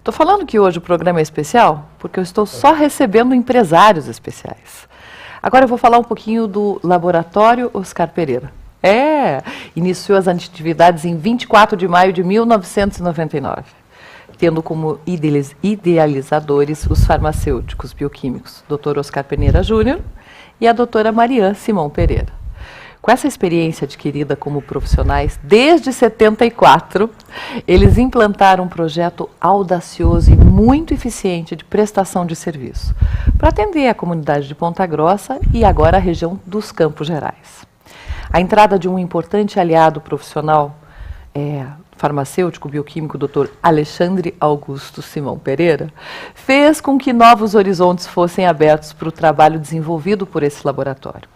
Estou falando que hoje o programa é especial porque eu estou só recebendo empresários especiais. Agora eu vou falar um pouquinho do Laboratório Oscar Pereira. Iniciou as atividades em 24 de maio de 1999, tendo como idealizadores os farmacêuticos bioquímicos Dr. Oscar Pereira Júnior e a doutora Marian Simão Pereira. Com essa experiência adquirida como profissionais desde 74, eles implantaram um projeto audacioso e muito eficiente de prestação de serviço para atender a comunidade de Ponta Grossa e agora a região dos Campos Gerais. A entrada de um importante aliado profissional, farmacêutico bioquímico Dr. Alexandre Augusto Simão Pereira, fez com que novos horizontes fossem abertos para o trabalho desenvolvido por esse laboratório.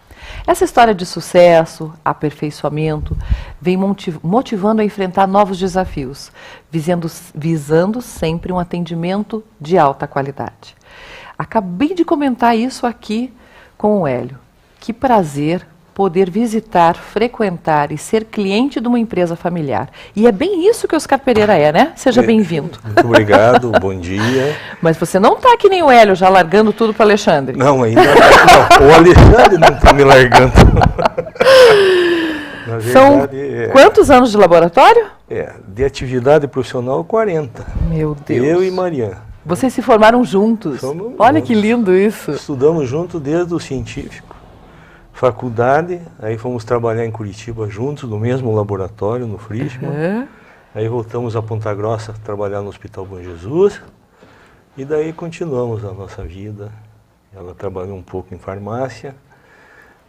Essa história de sucesso, aperfeiçoamento, vem motivando a enfrentar novos desafios, visando sempre um atendimento de alta qualidade. Acabei de comentar isso aqui com o Hélio. Que prazer poder visitar, frequentar e ser cliente de uma empresa familiar. E é bem isso que o Oscar Pereira é, né? Seja bem-vindo. Muito obrigado, bom dia. Mas você não está que nem o Hélio, já largando tudo para o Alexandre. Não, ainda não. O Alexandre não está me largando. Na verdade, são quantos anos de laboratório? De atividade profissional, 40. Meu Deus. Eu e Marian. Vocês se formaram juntos. Olha que lindo isso. Estudamos juntos desde o científico. Faculdade, aí fomos trabalhar em Curitiba juntos, no mesmo laboratório, no Frischmann. Aí voltamos a Ponta Grossa trabalhar no Hospital Bom Jesus. E daí continuamos a nossa vida. Ela trabalhou um pouco em farmácia.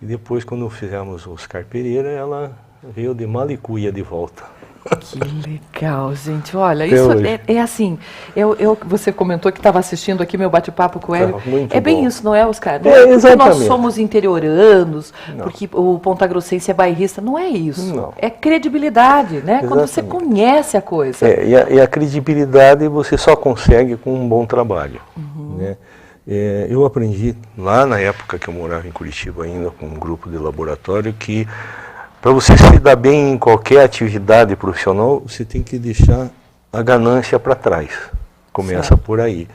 E depois, quando fizemos o Oscar Pereira, ela veio de Malicuia de volta. Que legal, gente. Olha, isso é assim, você comentou que estava assistindo aqui meu bate-papo com o Hélio. É bem isso, não é, Oscar? Não é porque nós somos interioranos, porque o Ponta Grossense é bairrista. Não é isso. Não. É credibilidade, né? Exatamente. Quando você conhece a coisa. E a credibilidade você só consegue com um bom trabalho. Né? Eu aprendi lá na época que eu morava em Curitiba ainda, com um grupo de laboratório, que para você se dar bem em qualquer atividade profissional, você tem que deixar a ganância para trás. Começa por aí.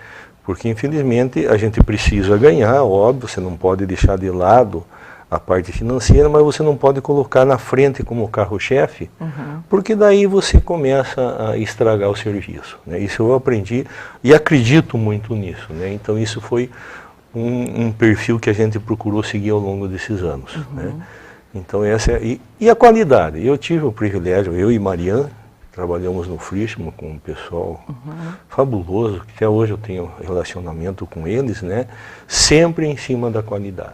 Porque, infelizmente, a gente precisa ganhar, óbvio, você não pode deixar de lado a parte financeira, mas você não pode colocar na frente como carro-chefe, porque daí você começa a estragar o serviço. Né? Isso eu aprendi e acredito muito nisso. Né? Então, isso foi um perfil que a gente procurou seguir ao longo desses anos. Né? Então essa e a qualidade. Eu tive o privilégio, eu e Marian, trabalhamos no Frischmann com um pessoal fabuloso, que até hoje eu tenho relacionamento com eles, né? Sempre em cima da qualidade.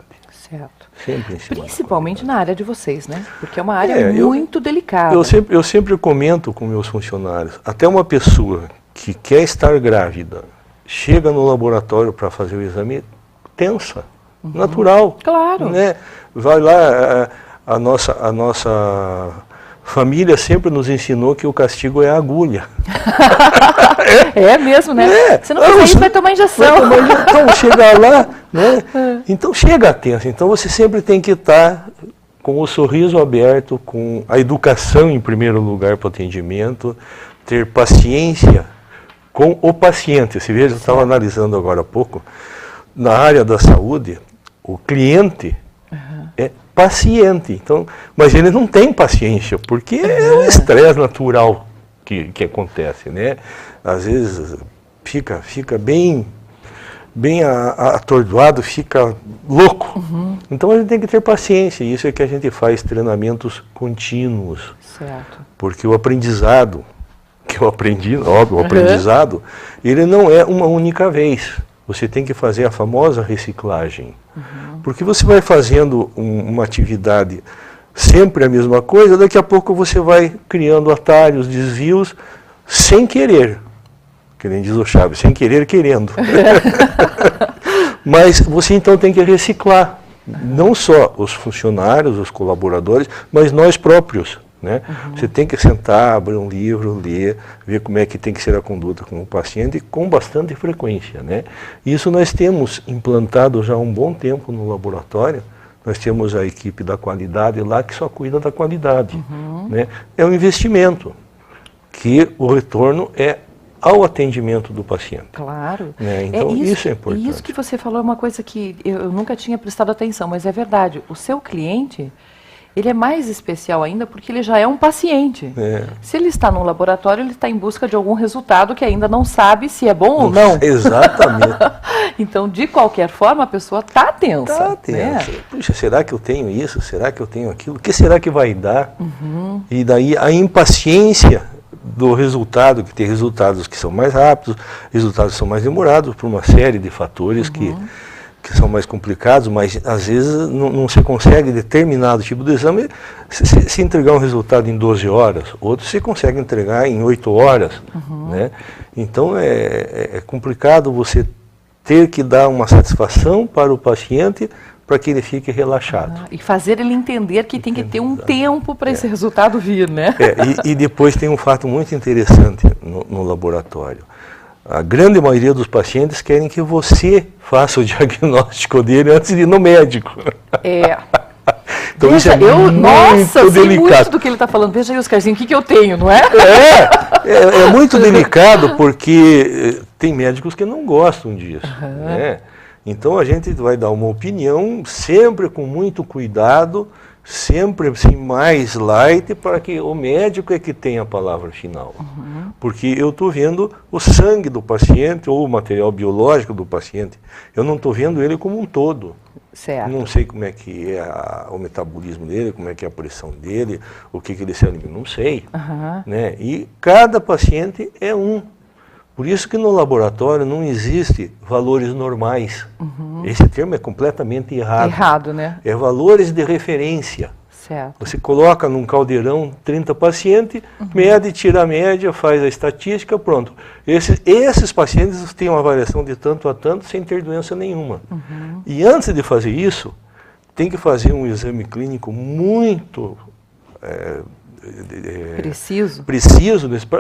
Certo. Sempre em cima. Principalmente na área de vocês, né? Porque é uma área muito delicada. Eu sempre comento com meus funcionários, até uma pessoa que quer estar grávida, chega no laboratório para fazer o exame, tensa, natural. Claro. Né? Vai lá, a nossa família sempre nos ensinou que o castigo é a agulha. É mesmo, né? Se não fizer isso, vai tomar injeção. Então, chega lá, né? Então chega tenso. Então você sempre tem que estar com o sorriso aberto, com a educação em primeiro lugar para o atendimento, ter paciência com o paciente. Se veja, eu estava analisando agora há pouco, na área da saúde, o cliente é paciente, então, mas ele não tem paciência, porque é um estresse natural que acontece, né? Às vezes fica bem atordoado, fica louco. Então a gente tem que ter paciência, e isso é que a gente faz treinamentos contínuos. Certo. Porque o aprendizado, que eu aprendi, óbvio, o aprendizado, ele não é uma única vez. Você tem que fazer a famosa reciclagem. Porque você vai fazendo uma atividade sempre a mesma coisa, daqui a pouco você vai criando atalhos, desvios, sem querer. Que nem diz o Chaves, sem querer, querendo. Mas você então tem que reciclar. Não só os funcionários, os colaboradores, mas nós próprios. Né? Você tem que sentar, abrir um livro, ler, ver como é que tem que ser a conduta com o paciente com bastante frequência. Né? Isso nós temos implantado já há um bom tempo no laboratório. Nós temos a equipe da qualidade lá que só cuida da qualidade. Né? É um investimento que o retorno é ao atendimento do paciente. Claro. Né? Então, isso é importante. E isso que você falou é uma coisa que eu nunca tinha prestado atenção, mas é verdade. O seu cliente, ele é mais especial ainda porque ele já é um paciente. Se ele está num laboratório, ele está em busca de algum resultado que ainda não sabe se é bom ou não. Exatamente. Então, de qualquer forma, a pessoa está tensa. Está tensa. Né? Puxa, será que eu tenho isso? Será que eu tenho aquilo? O que será que vai dar? E daí a impaciência do resultado, que tem resultados que são mais rápidos, resultados que são mais demorados, por uma série de fatores que são mais complicados, mas às vezes não se consegue determinado tipo de exame se entregar um resultado em 12 horas, outros se consegue entregar em 8 horas. Né? Então é complicado você ter que dar uma satisfação para o paciente para que ele fique relaxado. E fazer ele entender que tem que ter um tempo para esse resultado vir, né? E depois tem um fato muito interessante no laboratório. A grande maioria dos pacientes querem que você faça o diagnóstico dele antes de ir no médico. Então Veja, isso é muito sei delicado. Muito do que ele está falando. Veja aí, Oscarzinho, o que eu tenho, não é? É muito delicado porque tem médicos que não gostam disso. Né? Então a gente vai dar uma opinião sempre com muito cuidado, sempre assim, mais light, para que o médico é que tenha a palavra final. Porque eu estou vendo o sangue do paciente ou o material biológico do paciente. Eu não estou vendo ele como um todo. Certo. Não sei como é que é o metabolismo dele, como é que é a pressão dele, o que ele se alimenta, não sei. Né? E cada paciente é um. Por isso que no laboratório não existe valores normais. Esse termo é completamente errado. Errado, né? É valores de referência. Certo. Você coloca num caldeirão 30 pacientes, mede, tira a média, faz a estatística, pronto. Esses pacientes têm uma variação de tanto a tanto sem ter doença nenhuma. E antes de fazer isso, tem que fazer um exame clínico muito preciso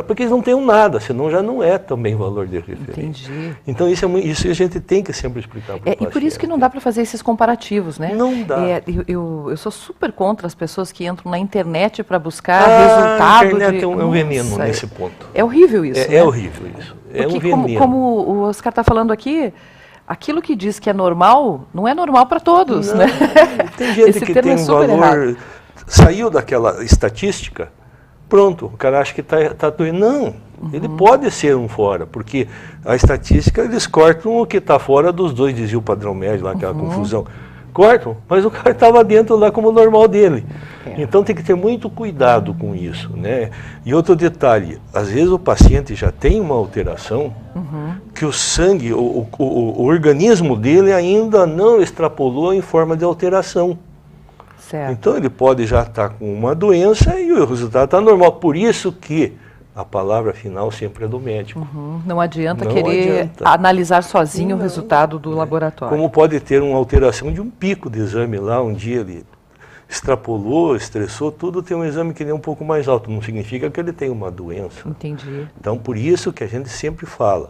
porque eles não têm nada, senão já não é também valor de referência. Entendi. Então isso a gente tem que sempre explicar para o paciente. E por isso que não dá para fazer esses comparativos, né? Não dá. Eu sou super contra as pessoas que entram na internet para buscar resultado. A internet é um veneno nesse ponto. É horrível isso. É horrível isso. É um veneno. Como o Oscar está falando aqui, aquilo que diz que é normal, não é normal para todos, não, né? Tem gente que tem um valor... Errado. Saiu daquela estatística, pronto, o cara acha que está doendo. Não, ele pode ser um fora, porque a estatística, eles cortam o que está fora dos dois, dizia o padrão médio lá, aquela confusão. Cortam, mas o cara estava dentro lá como normal dele. Então tem que ter muito cuidado com isso. Né? E outro detalhe, às vezes o paciente já tem uma alteração que o sangue, o organismo dele ainda não extrapolou em forma de alteração. Certo. Então ele pode já estar com uma doença e o resultado está normal. Por isso que a palavra final sempre é do médico. Não adianta analisar sozinho o resultado do laboratório. Como pode ter uma alteração de um pico de exame lá, um dia ele extrapolou, estressou, tudo tem um exame que é um pouco mais alto. Não significa que ele tem uma doença. Entendi. Então por isso que a gente sempre fala,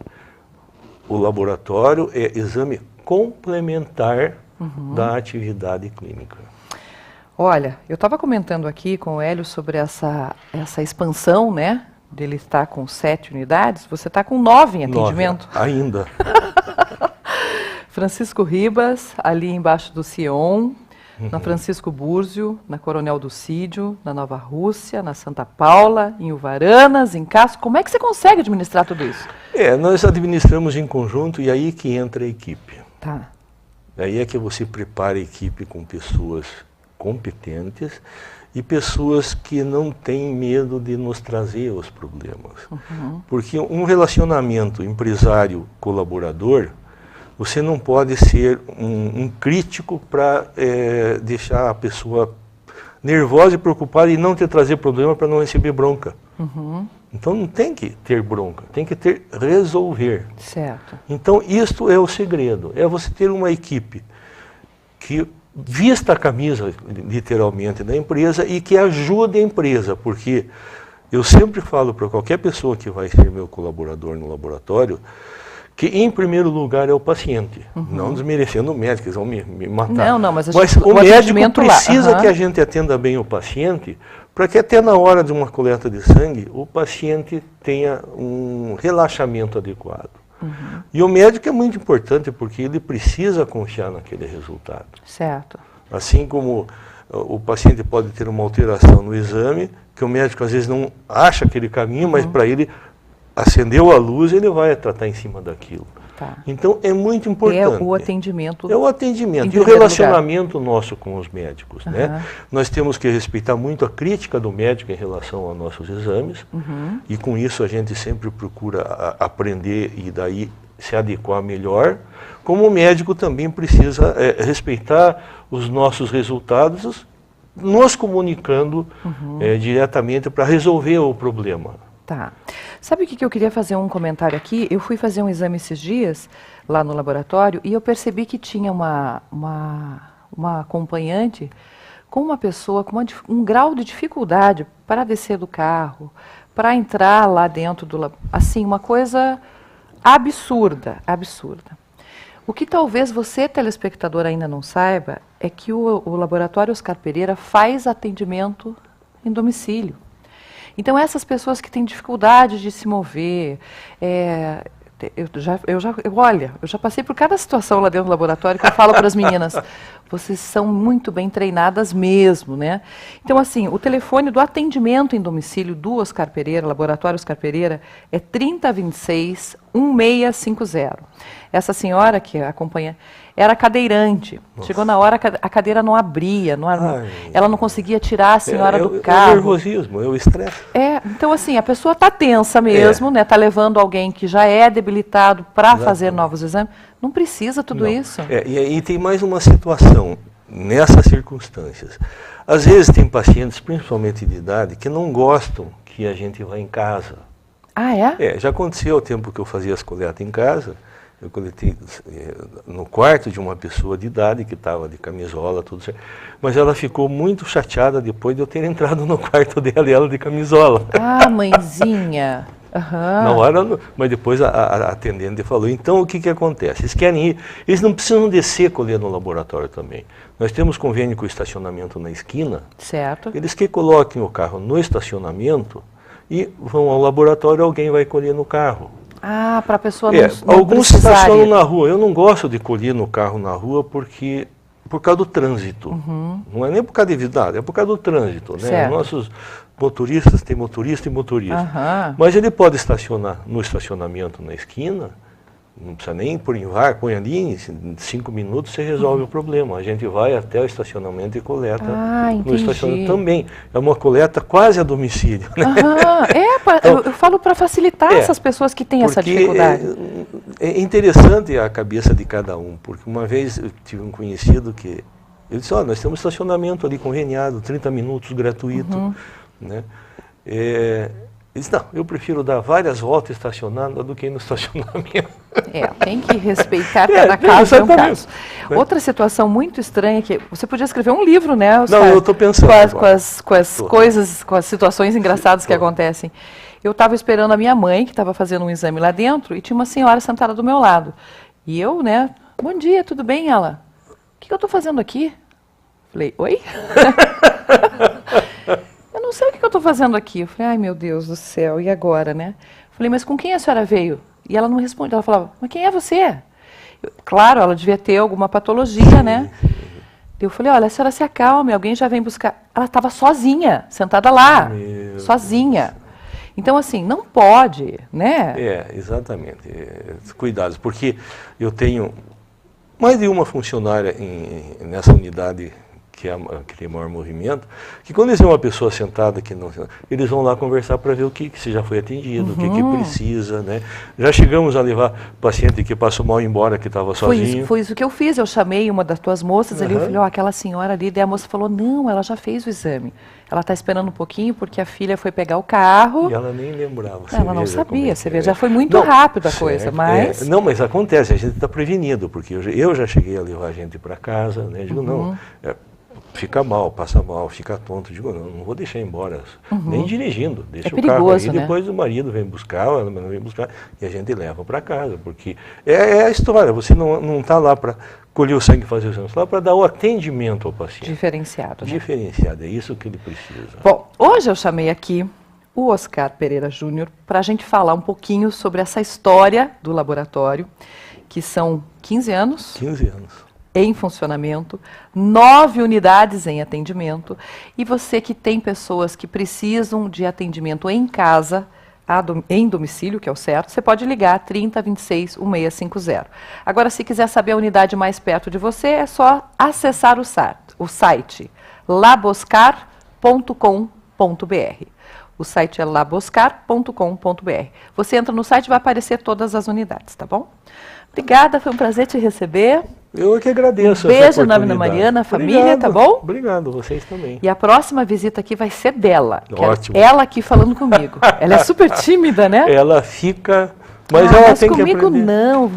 o laboratório é exame complementar da atividade clínica. Olha, eu estava comentando aqui com o Hélio sobre essa expansão, né? Dele estar com 7 unidades, você está com 9 em atendimento. 9, ainda. Francisco Ribas, ali embaixo do Sion, na Francisco Búrzio, na Coronel Ducídio, na Nova Rússia, na Santa Paula, em Uvaranas, em Castro. Como é que você consegue administrar tudo isso? Nós administramos em conjunto e aí que entra a equipe. Tá. Aí é que você prepara a equipe com pessoas competentes e pessoas que não têm medo de nos trazer os problemas. Porque um relacionamento empresário-colaborador, você não pode ser um crítico para deixar a pessoa nervosa e preocupada e não te trazer problema para não receber bronca. Então não tem que ter bronca, tem que resolver. Certo. Então isto é o segredo, é você ter uma equipe que vista a camisa, literalmente, da empresa e que ajude a empresa, porque eu sempre falo para qualquer pessoa que vai ser meu colaborador no laboratório, que em primeiro lugar é o paciente, não desmerecendo o médico, eles vão me matar. Não, mas o médico precisa que a gente atenda bem o paciente, para que até na hora de uma coleta de sangue, o paciente tenha um relaxamento adequado. E o médico é muito importante, porque ele precisa confiar naquele resultado. Certo. Assim como o paciente pode ter uma alteração no exame, que o médico às vezes não acha aquele caminho, mas para ele acendeu a luz, ele vai tratar em cima daquilo. Tá. Então é muito importante. É o atendimento. É o atendimento e o relacionamento nosso com os médicos, né? Nós temos que respeitar muito a crítica do médico em relação aos nossos exames, e com isso a gente sempre procura aprender e daí se adequar melhor. Como o médico também precisa respeitar os nossos resultados, nos comunicando diretamente para resolver o problema. Tá. Sabe o que eu queria fazer um comentário aqui? Eu fui fazer um exame esses dias, lá no laboratório, e eu percebi que tinha uma acompanhante com uma pessoa com um grau de dificuldade para descer do carro, para entrar lá dentro do... Assim, uma coisa absurda, absurda. O que talvez você, telespectador, ainda não saiba, é que o Laboratório Oscar Pereira faz atendimento em domicílio. Então, essas pessoas que têm dificuldade de se mover, olha, eu já passei por cada situação lá dentro do laboratório que eu falo para as meninas, vocês são muito bem treinadas mesmo, né? Então, assim, o telefone do atendimento em domicílio do Oscar Pereira, Laboratório Oscar Pereira, é 3026-1650. Essa senhora que acompanha era cadeirante. Nossa. Chegou na hora, a cadeira não abria, ela não conseguia tirar a senhora do carro. É o nervosismo, é o estresse. Então assim, a pessoa está tensa mesmo, né? Está levando alguém que já é debilitado para fazer novos exames. Não precisa tudo isso. E tem mais uma situação, nessas circunstâncias. Às vezes tem pacientes, principalmente de idade, que não gostam que a gente vá em casa. Ah, é? Já aconteceu o tempo que eu fazia as coletas em casa. Eu coletei no quarto de uma pessoa de idade que estava de camisola, tudo certo. Mas ela ficou muito chateada depois de eu ter entrado no quarto dela e ela de camisola. Ah, mãezinha. Na hora, mas depois a atendente falou, então o que acontece? Eles querem ir, eles não precisam descer colher no laboratório também. Nós temos convênio com o estacionamento na esquina. Certo. Eles que coloquem o carro no estacionamento e vão ao laboratório, alguém vai colher no carro. Ah, para a pessoa não alguns estacionam na rua. Eu não gosto de colher no carro na rua por causa do trânsito. Não é nem por causa de vida, é por causa do trânsito. Né? Nossos motoristas, tem motorista e motorista. Mas ele pode estacionar no estacionamento na esquina, não precisa nem pôr em VAR, põe ali, em 5 minutos você resolve o problema. A gente vai até o estacionamento e coleta no estacionamento também. É uma coleta quase a domicílio. Né? Então, eu falo para facilitar essas pessoas que têm essa dificuldade. É interessante a cabeça de cada um, porque uma vez eu tive um conhecido que ele disse, nós temos estacionamento ali conveniado, 30 minutos gratuito. Né? Ele disse, não, eu prefiro dar várias voltas estacionando do que ir no estacionamento. Tem que respeitar cada caso é um caso. Outra situação muito estranha que você podia escrever um livro, né? Não, eu estou pensando. Com as coisas, com as situações engraçadas que acontecem. Eu estava esperando a minha mãe, que estava fazendo um exame lá dentro, e tinha uma senhora sentada do meu lado. E eu, né, bom dia, tudo bem? Ela, o que eu estou fazendo aqui? Falei, oi? Eu não sei o que eu estou fazendo aqui. Eu falei, ai meu Deus do céu, e agora, né? Falei, mas com quem a senhora veio? E ela não me respondeu, ela falava, mas quem é você? Claro, ela devia ter alguma patologia, né? Eu falei, olha, a senhora se acalme, alguém já vem buscar. Ela estava sozinha, sentada lá, sozinha. Então, assim, não pode, né? Exatamente. Cuidados, porque eu tenho mais de uma funcionária nessa unidade que tem maior movimento, que quando eles veem uma pessoa sentada, eles vão lá conversar para ver o que se já foi atendido, o que precisa, né? Já chegamos a levar paciente que passou mal embora, que estava sozinho. Foi isso que eu fiz, eu chamei uma das tuas moças ali, eu falei, aquela senhora ali, daí a moça falou, não, ela já fez o exame. Ela está esperando um pouquinho porque a filha foi pegar o carro. E ela nem lembrava. Ela não sabia, você vê, já foi muito rápido a coisa, mas... Não, mas acontece, a gente está prevenido, porque eu já cheguei a levar a gente para casa, né? Digo, não... fica mal, passa mal, fica tonto. Digo, não vou deixar embora, nem dirigindo. Deixa o perigoso, carro aí, né? depois o marido vem buscar, ela vem buscar, e a gente leva para casa, porque é a história, você não está lá para colher o sangue e fazer o sangue, está lá para dar o atendimento ao paciente. Diferenciado, né? Diferenciado, é isso que ele precisa. Bom, hoje eu chamei aqui o Oscar Pereira Júnior para a gente falar um pouquinho sobre essa história do laboratório, que são 15 anos. 15 anos. Em funcionamento, 9 unidades em atendimento, e você que tem pessoas que precisam de atendimento em casa, em domicílio, que é o certo, você pode ligar 30 26 1650. Agora, se quiser saber a unidade mais perto de você, é só acessar o site laboscar.com.br. O site é laboscar.com.br. Você entra no site e vai aparecer todas as unidades, tá bom? Obrigada, foi um prazer te receber. Eu é que agradeço. Beijo na Mariana, família, tá bom? Obrigado, vocês também. E a próxima visita aqui vai ser dela. Ótimo. Ela aqui falando comigo. Ela é super tímida, né? Ela fica... Mas ela tem que aprender. Comigo não.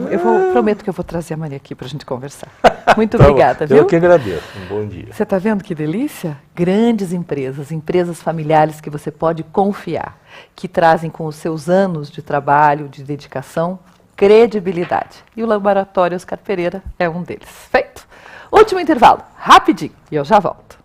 Prometo que eu vou trazer a Maria aqui para a gente conversar. Muito Tá obrigada, bom. viu? Eu que agradeço. Um bom dia. Você está vendo que delícia? Grandes empresas, empresas familiares que você pode confiar, que trazem com os seus anos de trabalho, de dedicação, credibilidade. E o Laboratório Oscar Pereira é um deles. Feito. Último intervalo, rapidinho, e eu já volto.